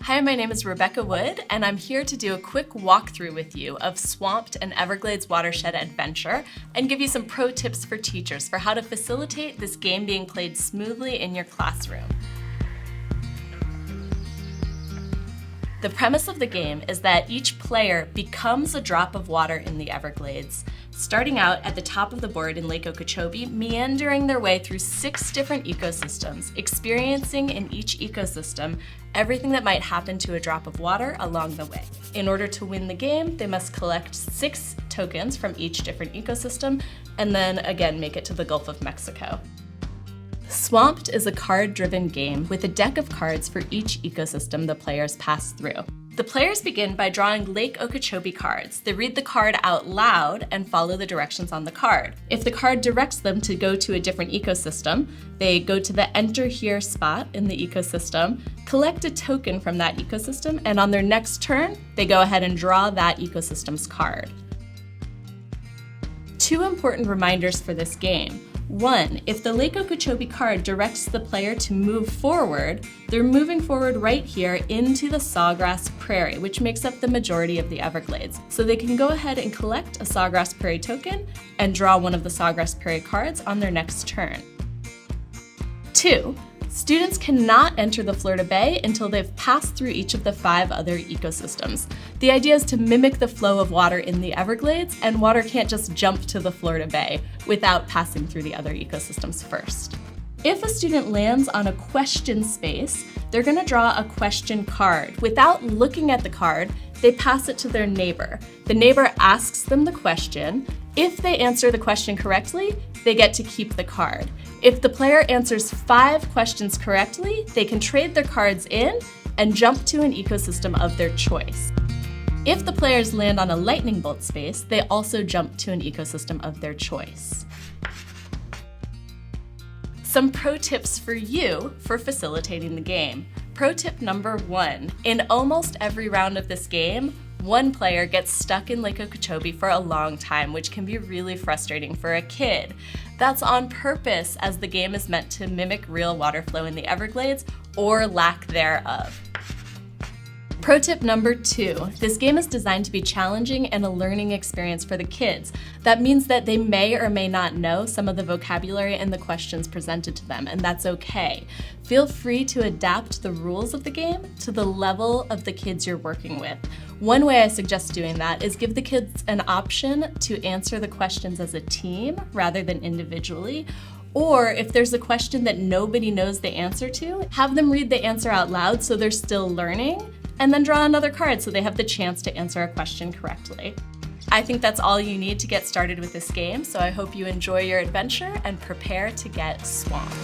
Hi, my name is Rebecca Wood, and I'm here to do a quick walkthrough with you of Swamped and Everglades Watershed Adventure and give you some pro tips for teachers for how to facilitate this game being played smoothly in your classroom. The premise of the game is that each player becomes a drop of water in the Everglades, starting out at the top of the board in Lake Okeechobee, meandering their way through 6 different ecosystems, experiencing in each ecosystem everything that might happen to a drop of water along the way. In order to win the game, they must collect 6 tokens from each different ecosystem, and then again make it to the Gulf of Mexico. Swamped is a card-driven game with a deck of cards for each ecosystem the players pass through. The players begin by drawing Lake Okeechobee cards. They read the card out loud and follow the directions on the card. If the card directs them to go to a different ecosystem, they go to the Enter Here spot in the ecosystem, collect a token from that ecosystem, and on their next turn, they go ahead and draw that ecosystem's card. 2 important reminders for this game. 1, if the Lake Okeechobee card directs the player to move forward, they're moving forward right here into the Sawgrass Prairie, which makes up the majority of the Everglades. So they can go ahead and collect a Sawgrass Prairie token and draw one of the Sawgrass Prairie cards on their next turn. 2, students cannot enter the Florida Bay until they've passed through each of the 5 other ecosystems. The idea is to mimic the flow of water in the Everglades, and water can't just jump to the Florida Bay without passing through the other ecosystems first. If a student lands on a question space, they're going to draw a question card. Without looking at the card, they pass it to their neighbor. The neighbor asks them the question. If they answer the question correctly, they get to keep the card. If the player answers 5 questions correctly, they can trade their cards in and jump to an ecosystem of their choice. If the players land on a lightning bolt space, they also jump to an ecosystem of their choice. Some pro tips for you for facilitating the game. Pro tip number 1, in almost every round of this game, one player gets stuck in Lake Okeechobee for a long time, which can be really frustrating for a kid. That's on purpose, as the game is meant to mimic real water flow in the Everglades or lack thereof. Pro tip number 2, this game is designed to be challenging and a learning experience for the kids. That means that they may or may not know some of the vocabulary and the questions presented to them, and that's okay. Feel free to adapt the rules of the game to the level of the kids you're working with. One way I suggest doing that is give the kids an option to answer the questions as a team rather than individually. Or if there's a question that nobody knows the answer to, have them read the answer out loud so they're still learning, and then draw another card so they have the chance to answer a question correctly. I think that's all you need to get started with this game, so I hope you enjoy your adventure and prepare to get swamped.